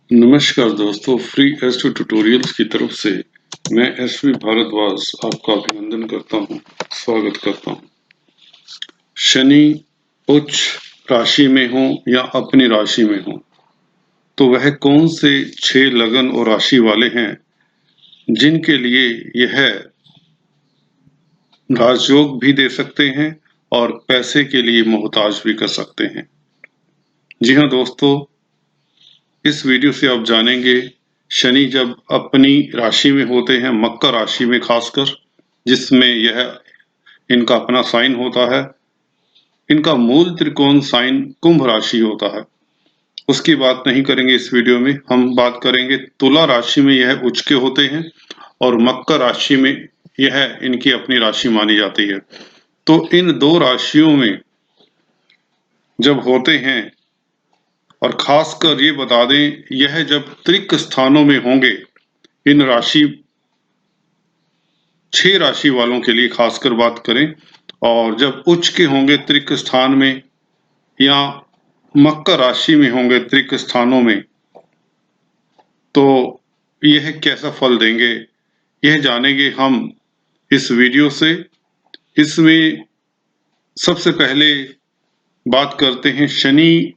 नमस्कार दोस्तों, free astro tutorials की तरफ से मैं एसवी भारद्वाज आपका अभिनंदन करता हूं, स्वागत करता हूं। शनि उच्च राशि में हो या अपनी राशि में हो तो वह कौन से 6 लगन और राशि वाले हैं जिनके लिए यह राजयोग भी दे सकते हैं और पैसे के लिए मोहताज भी कर सकते हैं। जी हाँ दोस्तों, इस वीडियो से आप जानेंगे शनि जब अपनी राशि में होते हैं, मकर राशि में खासकर, जिसमें यह इनका अपना साइन होता है। इनका मूल त्रिकोण साइन कुंभ राशि होता है। उसकी बात नहीं करेंगे इस वीडियो में। हम बात करेंगे तुला राशि में यह उच्च के होते हैं और मकर राशि में यह इनकी अपनी राशि मानी जाती है। तो इन दो राशियों में जब होते हैं, और खासकर ये बता दें, यह जब त्रिक स्थानों में होंगे, इन 6 राशि वालों के लिए खासकर बात करें, और जब उच्च के होंगे त्रिक स्थान में या मकर राशि में होंगे त्रिक स्थानों में, तो यह कैसा फल देंगे, यह जानेंगे हम इस वीडियो से। इसमें सबसे पहले बात करते हैं शनि।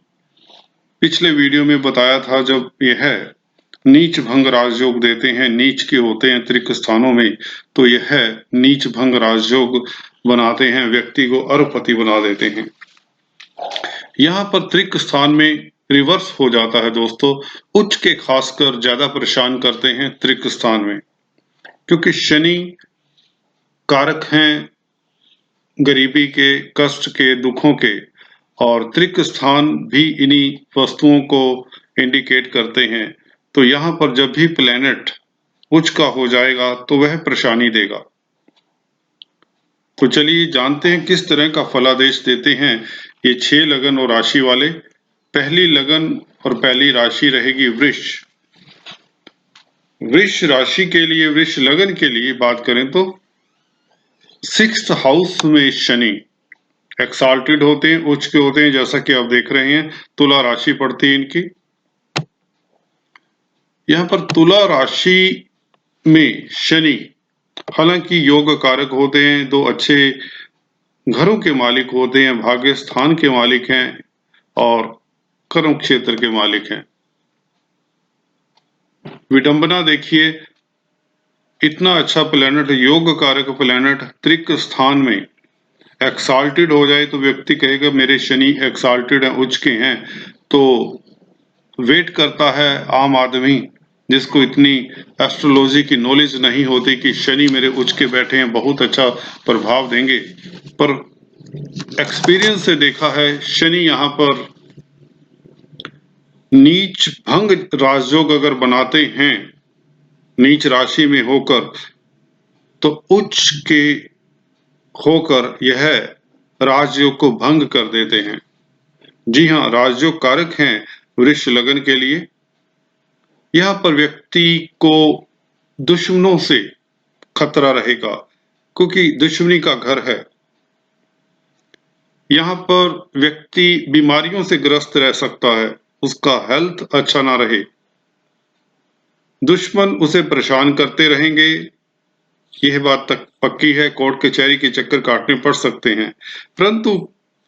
पिछले वीडियो में बताया था, जब यह नीच भंग राजयोग देते हैं, नीच के होते हैं त्रिक स्थानों में, तो यह नीच भंग राजयोग बनाते हैं, व्यक्ति को अरबपति बना देते हैं। यहाँ पर त्रिक स्थान में रिवर्स हो जाता है दोस्तों। उच्च के खासकर ज्यादा परेशान करते हैं त्रिक स्थान में, क्योंकि शनि कारक हैं गरीबी के, कष्ट के, दुखों के, और त्रिक स्थान भी इन्हीं वस्तुओं को इंडिकेट करते हैं। तो यहाँ पर जब भी प्लेनेट उच्च का हो जाएगा तो वह परेशानी देगा। तो चलिए जानते हैं किस तरह का फलादेश देते हैं ये 6 लगन और राशि वाले। पहली लगन और पहली राशि रहेगी वृष। वृष राशि के लिए, वृष लगन के लिए बात करें तो 6th हाउस में शनि एक्साल्टेड होते हैं, उच्च के होते हैं, जैसा कि आप देख रहे हैं। तुला राशि पड़ती है इनकी। यहाँ पर तुला राशि में शनि हालांकि योग कारक होते हैं, 2 अच्छे घरों के मालिक होते हैं, भाग्य स्थान के मालिक हैं और कर्म क्षेत्र के मालिक हैं। विडंबना देखिए, इतना अच्छा प्लेनेट, योग कारक प्लेनेट त्रिक स्थान में एक्साल्टेड हो जाए तो व्यक्ति कहेगा मेरे शनि एक्साल्टेड हैं, उच्च के हैं। तो वेट करता है आम आदमी, जिसको इतनी एस्ट्रोलॉजी की नॉलेज नहीं होती, कि शनि मेरे उच्च के बैठे हैं, बहुत अच्छा प्रभाव देंगे। पर एक्सपीरियंस से देखा है, शनि यहाँ पर नीच भंग राजयोग अगर बनाते हैं नीच राशि में होकर, तो उच्च के होकर यह राजयोग को भंग कर देते हैं। जी हाँ, राजयोग कारक हैं वृष लगन के लिए। यहाँ पर व्यक्ति को दुश्मनों से खतरा रहेगा, क्योंकि दुश्मनी का घर है। यहाँ पर व्यक्ति बीमारियों से ग्रस्त रह सकता है, उसका हेल्थ अच्छा ना रहे, दुश्मन उसे परेशान करते रहेंगे। यह बात तक पक्की है, कोर्ट कचहरी के चक्कर काटने पड़ सकते हैं। परंतु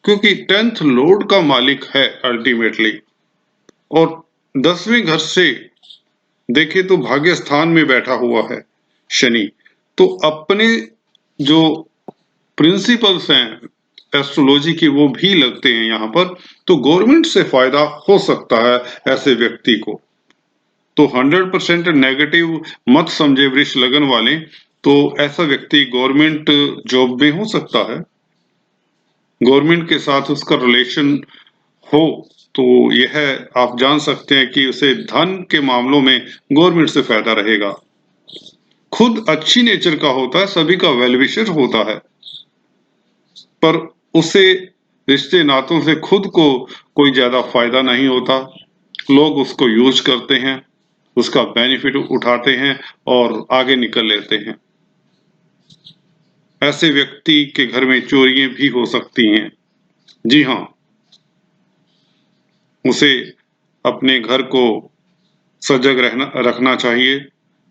क्योंकि 10th लॉर्ड का मालिक है अल्टीमेटली, और 10वें घर से देखे तो भाग्य स्थान में बैठा हुआ है शनि, तो अपने जो प्रिंसिपल्स हैं एस्ट्रोलॉजी की वो भी लगते हैं यहाँ पर। तो गवर्नमेंट से फायदा हो सकता है ऐसे व्यक्ति को। तो 100% नेगेटिव मत समझे वृष लगन वाले। तो ऐसा व्यक्ति गवर्नमेंट जॉब में हो सकता है, गवर्नमेंट के साथ उसका रिलेशन हो, तो यह आप जान सकते हैं कि उसे धन के मामलों में गवर्नमेंट से फायदा रहेगा। खुद अच्छी नेचर का होता है, सभी का वेलविशर होता है, पर उसे रिश्ते नातों से खुद को कोई ज्यादा फायदा नहीं होता। लोग उसको यूज करते हैं, उसका बेनिफिट उठाते हैं और आगे निकल लेते हैं। ऐसे व्यक्ति के घर में चोरियां भी हो सकती हैं। जी हाँ, उसे अपने घर को सजग रखना चाहिए।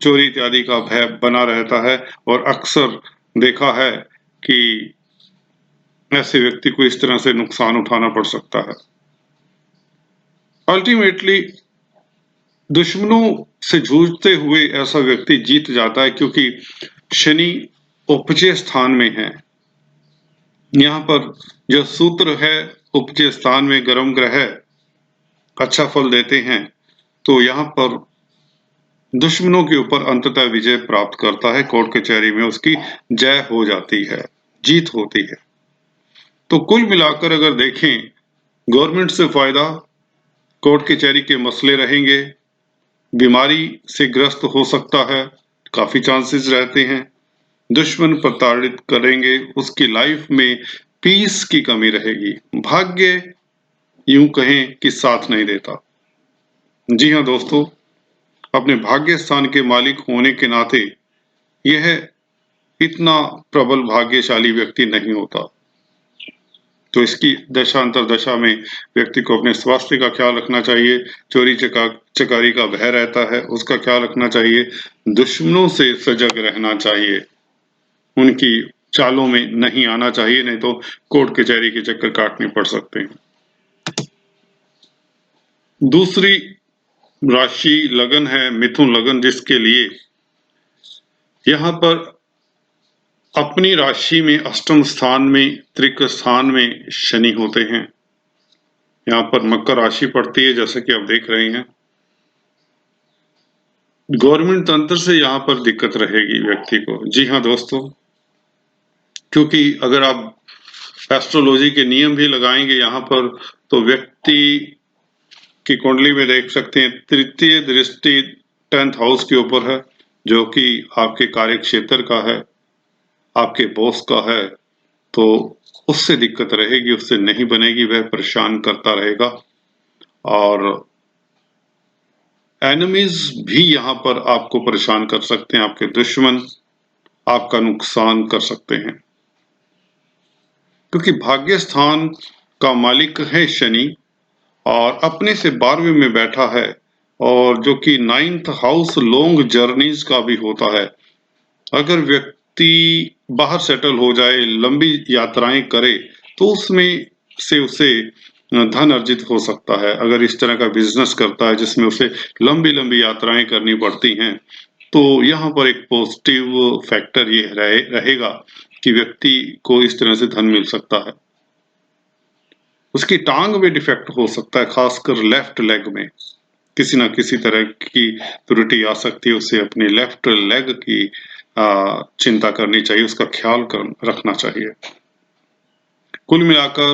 चोरी इत्यादि का भय बना रहता है और अक्सर देखा है कि ऐसे व्यक्ति को इस तरह से नुकसान उठाना पड़ सकता है। अल्टीमेटली दुश्मनों से जूझते हुए ऐसा व्यक्ति जीत जाता है, क्योंकि शनि उपजय स्थान में है। यहाँ पर जो सूत्र है, उपजय स्थान में गर्म ग्रह अच्छा फल देते हैं, तो यहाँ पर दुश्मनों के ऊपर अंततः विजय प्राप्त करता है। कोर्ट कचहरी में उसकी जय हो जाती है, जीत होती है। तो कुल मिलाकर अगर देखें, गवर्नमेंट से फायदा, कोर्ट कचहरी के मसले रहेंगे, बीमारी से ग्रस्त हो सकता है, काफी चांसेस रहते हैं, दुश्मन प्रताड़ित करेंगे, उसकी लाइफ में पीस की कमी रहेगी, भाग्य यूं कहें कि साथ नहीं देता। जी हाँ दोस्तों, अपने भाग्य स्थान के मालिक होने के नाते यह इतना प्रबल भाग्यशाली व्यक्ति नहीं होता। तो इसकी दशा अंतरदशा में व्यक्ति को अपने स्वास्थ्य का ख्याल रखना चाहिए, चोरी चकारी का भय रहता है उसका ख्याल रखना चाहिए, दुश्मनों से सजग रहना चाहिए, उनकी चालों में नहीं आना चाहिए, नहीं तो कोर्ट कचहरी के चक्कर काटने पड़ सकते हैं। दूसरी राशि लगन है मिथुन लगन, जिसके लिए यहाँ पर अपनी राशि में अष्टम स्थान में, त्रिक स्थान में शनि होते हैं। यहाँ पर मकर राशि पड़ती है, जैसे कि आप देख रहे हैं। गवर्नमेंट तंत्र से यहाँ पर दिक्कत रहेगी व्यक्ति को। जी हाँ दोस्तों, क्योंकि अगर आप एस्ट्रोलॉजी के नियम भी लगाएंगे यहाँ पर, तो व्यक्ति की कुंडली में देख सकते हैं तृतीय दृष्टि 10th हाउस के ऊपर है, जो कि आपके कार्य क्षेत्र का है, आपके बॉस का है, तो उससे दिक्कत रहेगी, उससे नहीं बनेगी, वह परेशान करता रहेगा। और एनिमीज भी यहाँ पर आपको परेशान कर सकते हैं, आपके दुश्मन आपका नुकसान कर सकते हैं, क्योंकि भाग्य स्थान का मालिक है शनि और अपने से 12वें में बैठा है, और जो कि 9th हाउस लॉन्ग जर्नीज का भी होता है। अगर व्यक्ति बाहर सेटल हो जाए, लंबी यात्राएं करे, तो उसमें से उसे धन अर्जित हो सकता है। अगर इस तरह का बिजनेस करता है जिसमें उसे लंबी लंबी यात्राएं करनी पड़ती हैं, तो यहाँ पर एक पॉजिटिव फैक्टर ये रहेगा कि व्यक्ति को इस तरह से धन मिल सकता है। उसकी टांग में डिफेक्ट हो सकता है, खासकर लेफ्ट लेग में किसी ना किसी तरह की त्रुटि आ सकती है, उसे अपनी लेफ्ट लेग की चिंता करनी चाहिए, उसका ख्याल रखना चाहिए। कुल मिलाकर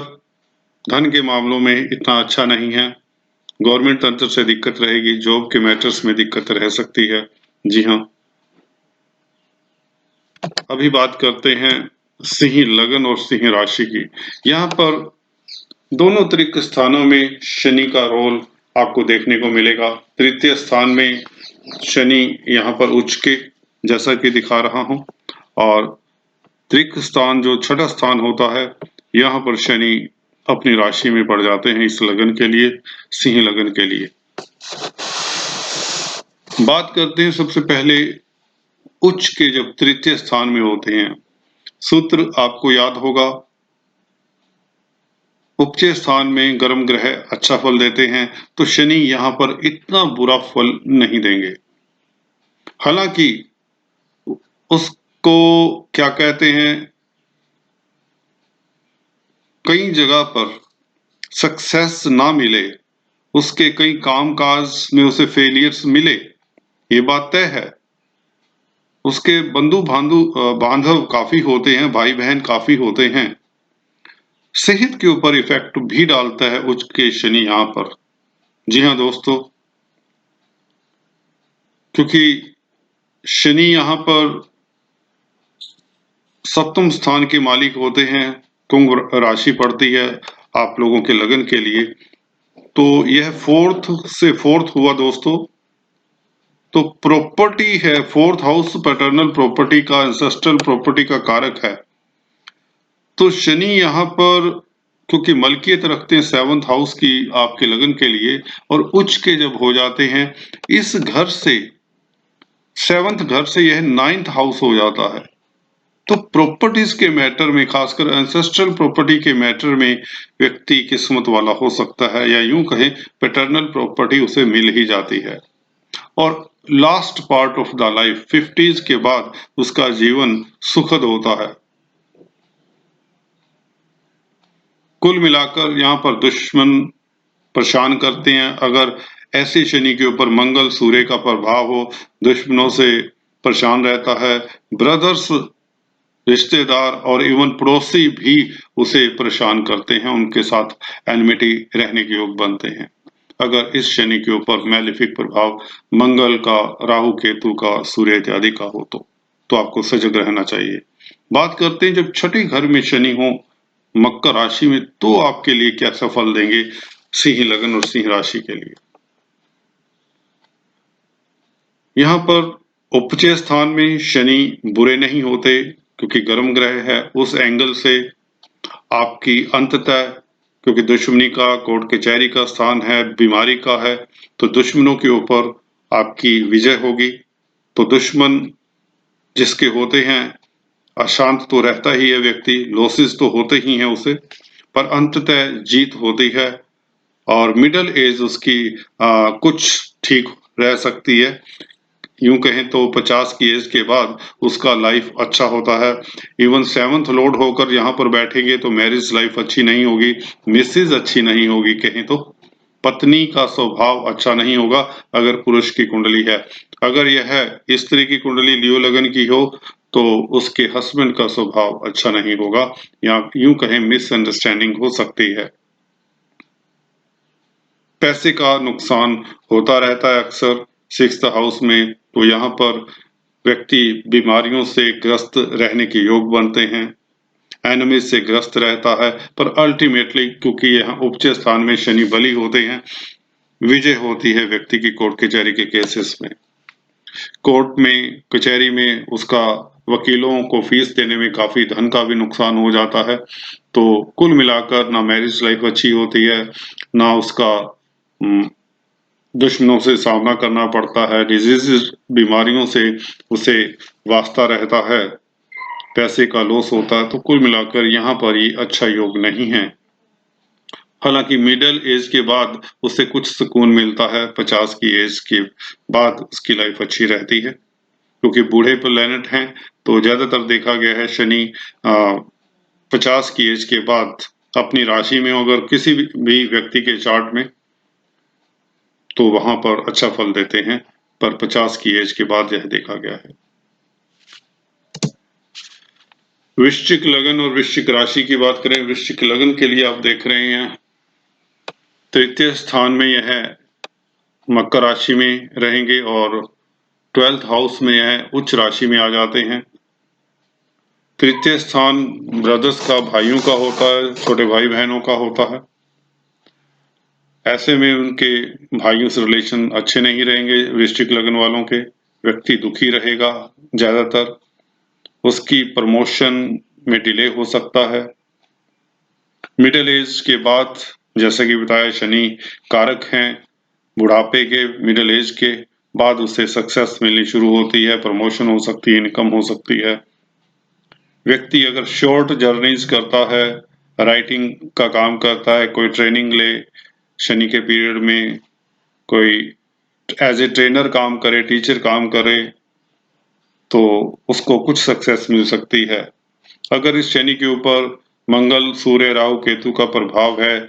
धन के मामलों में इतना अच्छा नहीं है, गवर्नमेंट तंत्र से दिक्कत रहेगी, जॉब के मैटर्स में दिक्कत रह सकती है। जी हाँ, अभी बात करते हैं सिंह लगन और सिंह राशि की। यहाँ पर दोनों त्रिक स्थानों में शनि का रोल आपको देखने को मिलेगा। तृतीय स्थान में शनि यहाँ पर उच्च के, जैसा कि दिखा रहा हूं, और त्रिक स्थान जो छठा स्थान होता है, यहाँ पर शनि अपनी राशि में पड़ जाते हैं इस लगन के लिए, सिंह लगन के लिए। बात करते हैं सबसे पहले उच्च के, जब तृतीय स्थान में होते हैं, सूत्र आपको याद होगा, उपचय स्थान में गर्म ग्रह अच्छा फल देते हैं, तो शनि यहाँ पर इतना बुरा फल नहीं देंगे। हालांकि उसको क्या कहते हैं, कई जगह पर सक्सेस ना मिले, उसके कई कामकाज में उसे फेलियर्स मिले, ये बात तय है। उसके बंधु बांधव काफी होते हैं, भाई बहन काफी होते हैं, सेहत के ऊपर इफेक्ट भी डालता है उच्च के शनि यहाँ पर। जी हाँ दोस्तों, क्योंकि शनि यहाँ पर सप्तम स्थान के मालिक होते हैं, कुंभ राशि पड़ती है आप लोगों के लगन के लिए, तो यह 4th से 4th हुआ दोस्तों, तो प्रॉपर्टी है, 4th हाउस पैटर्नल प्रॉपर्टी का, एंसेस्ट्रल प्रॉपर्टी का कारक है। तो शनि यहाँ पर क्योंकि मलकियत रखते हैं 7th हाउस की आपके लगन के लिए, और उच्च के जब हो जाते हैं इस घर से, 7th घर से यह 9th हाउस हो जाता है। तो प्रॉपर्टीज के मैटर में, खासकर एंसेस्ट्रल प्रॉपर्टी के मैटर में व्यक्ति किस्मत वाला हो सकता है, या यूं कहें पैटर्नल प्रॉपर्टी उसे मिल ही जाती है। और last part of the life 50s के बाद उसका जीवन सुखद होता है। कुल मिलाकर यहाँ पर दुश्मन परेशान करते हैं। अगर ऐसे शनि के ऊपर मंगल सूर्य का प्रभाव हो, दुश्मनों से परेशान रहता है। ब्रदर्स, रिश्तेदार और इवन पड़ोसी भी उसे परेशान करते हैं, उनके साथ एनमिटी रहने के योग बनते हैं। अगर इस शनि के ऊपर मैलेफिक प्रभाव मंगल का, राहु केतु का, सूर्य इत्यादि का हो तो आपको सजग रहना चाहिए। बात करते हैं जब छठे घर में शनि हो मकर राशि में, तो आपके लिए क्या सफल देंगे सिंह लगन और सिंह राशि के लिए। यहाँ पर उपचय स्थान में शनि बुरे नहीं होते, क्योंकि गर्म ग्रह है। उस एंगल से आपकी अंततः, क्योंकि दुश्मनी का, कोर्ट कचहरी का स्थान है, बीमारी का है, तो दुश्मनों के ऊपर आपकी विजय होगी। तो दुश्मन जिसके होते हैं, अशांत तो रहता ही है व्यक्ति, लॉसेस तो होते ही हैं उसे, पर अंततः जीत होती है। और मिडल एज उसकी कुछ ठीक रह सकती है। यूं कहें तो 50 की एज के बाद उसका लाइफ अच्छा होता है। इवन 7th लॉर्ड होकर यहाँ पर बैठेंगे तो मैरिज लाइफ अच्छी नहीं होगी, मिसेज अच्छी नहीं होगी, कहें तो पत्नी का स्वभाव अच्छा नहीं होगा अगर पुरुष की कुंडली है। अगर यह स्त्री की कुंडली लियो लगन की हो तो उसके हस्बैंड का स्वभाव अच्छा नहीं होगा, या यूं कहें मिसअंडरस्टैंडिंग हो सकती है। पैसे का नुकसान होता रहता है अक्सर 6th हाउस में, तो यहाँ पर व्यक्ति बीमारियों से ग्रस्त रहने के योग बनते हैं, एनिमी से ग्रस्त रहता है। पर अल्टीमेटली क्योंकि यहाँ उपचय स्थान में शनि बली होते हैं, विजय होती है व्यक्ति की कोर्ट कचहरी के केसेस में। कोर्ट में, कचहरी में उसका वकीलों को फीस देने में काफी धन का भी नुकसान हो जाता है। तो कुल मिलाकर ना मैरिज लाइफ अच्छी होती है, ना उसका दुश्मनों से सामना करना पड़ता है, डिजीज, बीमारियों से उसे वास्ता रहता है, पैसे का लॉस होता है। तो कुल मिलाकर यहाँ पर ये अच्छा योग नहीं है। हालांकि मिडिल एज के बाद उसे कुछ सुकून मिलता है, 50 की एज के बाद उसकी लाइफ अच्छी रहती है, क्योंकि बूढ़े प्लेनेट हैं। तो ज्यादातर देखा गया है शनि 50 की एज के बाद अपनी राशि में, अगर किसी भी व्यक्ति के चार्ट में, तो वहां पर अच्छा फल देते हैं। पर 50 की एज के बाद यह देखा गया है। वृश्चिक लगन और वृश्चिक राशि की बात करें, वृश्चिक लगन के लिए आप देख रहे हैं तृतीय स्थान में यह मकर राशि में रहेंगे, और 12th हाउस में यह उच्च राशि में आ जाते हैं। तृतीय स्थान ब्रदर्स का, भाइयों का होता है, छोटे भाई बहनों का होता है। ऐसे में उनके भाइयों से रिलेशन अच्छे नहीं रहेंगे वृश्चिक लगन वालों के, व्यक्ति दुखी रहेगा ज्यादातर, उसकी प्रमोशन में डिले हो सकता है। मिडिल एज के बाद, जैसा कि बताया, शनि कारक हैं, बुढ़ापे के, मिडिल एज के बाद उसे सक्सेस मिलनी शुरू होती है, प्रमोशन हो सकती है, इनकम हो सकती है। व्यक्ति अगर शॉर्ट जर्नीज करता है, राइटिंग का काम करता है, कोई ट्रेनिंग ले शनि के पीरियड में, कोई एज ए ट्रेनर काम करे, टीचर काम करे, तो उसको कुछ सक्सेस मिल सकती है। अगर इस शनि के ऊपर मंगल, सूर्य, राहु, केतु का प्रभाव है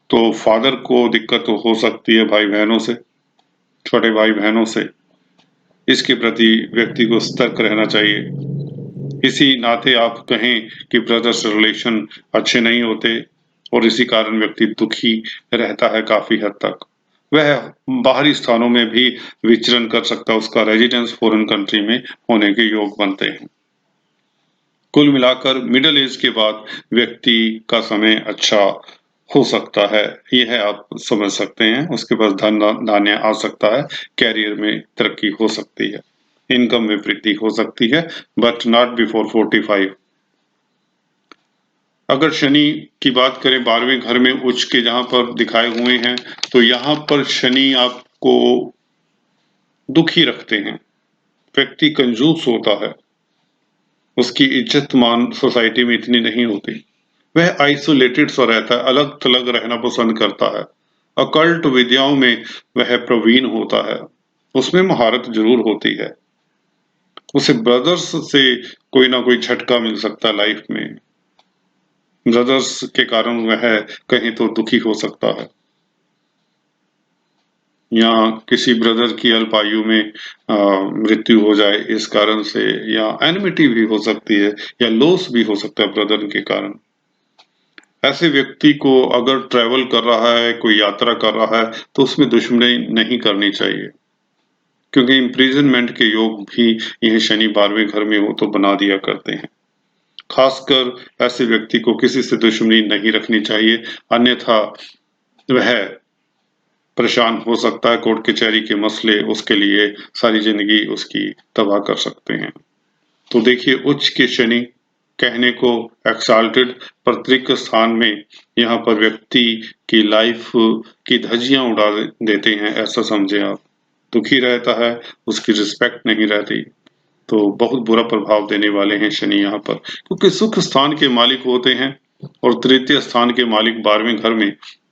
तो फादर को दिक्कत हो सकती है, भाई बहनों से, छोटे भाई बहनों से। इसके प्रति व्यक्ति को सतर्क रहना चाहिए। इसी नाते आप कहें कि ब्रदर्स रिलेशन अच्छे नहीं होते, और इसी कारण व्यक्ति दुखी रहता है काफी हद तक। वह बाहरी स्थानों में भी विचरण कर सकता है, उसका रेजिडेंस फॉरेन कंट्री में होने के योग बनते हैं। कुल मिलाकर मिडिल एज के बाद व्यक्ति का समय अच्छा हो सकता है, यह आप समझ सकते हैं। उसके पास धन धान्य आ सकता है, कैरियर में तरक्की हो सकती है, इनकम में वृद्धि हो सकती है, बट नॉट बिफोर 45। अगर शनि की बात करें 12वें घर में उच्च के जहां पर दिखाए हुए हैं, तो यहाँ पर शनि आपको दुखी रखते हैं। व्यक्ति कंजूस होता है, उसकी इज्जत मान सोसाइटी में इतनी नहीं होती। वह आइसोलेटेड सा रहता है, अलग थलग रहना पसंद करता है। अकल्ट विद्याओं में वह प्रवीण होता है, उसमें महारत जरूर होती है। उसे ब्रदर्स से कोई ना कोई झटका मिल सकता है लाइफ में। ब्रदर्स के कारण वह कहीं तो दुखी हो सकता है, या किसी ब्रदर की अल्प आयु में मृत्यु हो जाए इस कारण से, या एनिमिटी भी हो सकती है, या लॉस भी हो सकता है ब्रदर के कारण। ऐसे व्यक्ति को अगर ट्रैवल कर रहा है, कोई यात्रा कर रहा है, तो उसमें दुश्मनी नहीं करनी चाहिए, क्योंकि इम्प्रिजनमेंट के योग भी यह शनि 12वें घर में हो तो बना दिया करते हैं। खासकर ऐसे व्यक्ति को किसी से दुश्मनी नहीं रखनी चाहिए, अन्यथा वह परेशान हो सकता है। कोर्ट कचहरी के मसले उसके लिए सारी जिंदगी उसकी तबाह कर सकते हैं। तो देखिए, उच्च के शनि कहने को एक्साल्टेड, प्रत्येक स्थान में यहाँ पर व्यक्ति की लाइफ की धज्जियां उड़ा देते हैं, ऐसा समझे आप। दुखी रहता है, उसकी रिस्पेक्ट नहीं रहती, तो बहुत बुरा प्रभाव देने वाले हैं शनि यहाँ पर, क्योंकि सुख स्थान के मालिक होते हैं और तृतीय स्थान के मालिक 12वें घर में।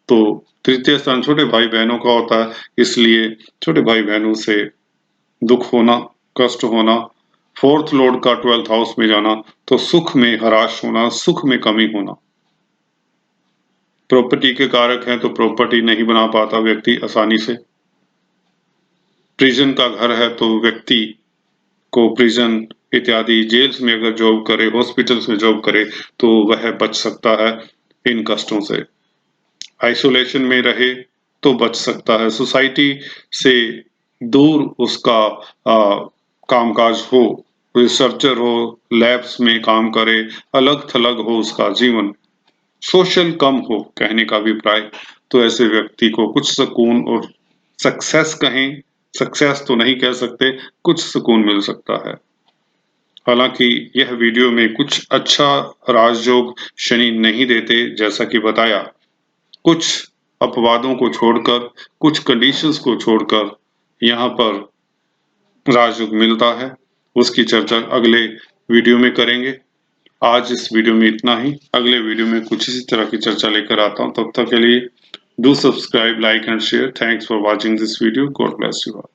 तो तृतीय स्थान छोटे भाई बहनों का होता है, इसलिए छोटे भाई बहनों से दुख होना, कष्ट होना। फोर्थ लॉर्ड का 12th हाउस में जाना, तो सुख में हराश होना, सुख में कमी होना। प्रॉपर्टी के कारक हैं, तो प्रॉपर्टी नहीं बना पाता व्यक्ति आसानी से। प्रिजन का घर है, तो व्यक्ति को प्रिजन इत्यादि जेल्स में अगर जॉब करे, हॉस्पिटल्स में जॉब करे, तो वह बच सकता है इन कष्टों से। आइसोलेशन में रहे तो बच सकता है, सोसाइटी से दूर उसका कामकाज हो, रिसर्चर हो, लैब्स में काम करे, अलग थलग हो उसका जीवन, सोशल कम हो कहने का अभिप्राय। तो ऐसे व्यक्ति को कुछ सुकून और सक्सेस कहें, सक्सेस तो नहीं कह सकते, कुछ सुकून मिल सकता है। हालांकि यह वीडियो में कुछ अच्छा राजयोग शनि नहीं देते, जैसा कि बताया। कुछ अपवादों को छोड़कर, कुछ कंडीशंस को छोड़कर यहाँ पर राजयोग मिलता है। उसकी चर्चा अगले वीडियो में करेंगे। आज इस वीडियो में इतना ही। अगले वीडियो में कुछ इसी तरह की चर्चा लेकर आता हूँ। तब तक के लिए do subscribe, like and share. Thanks for watching this video. God bless you all.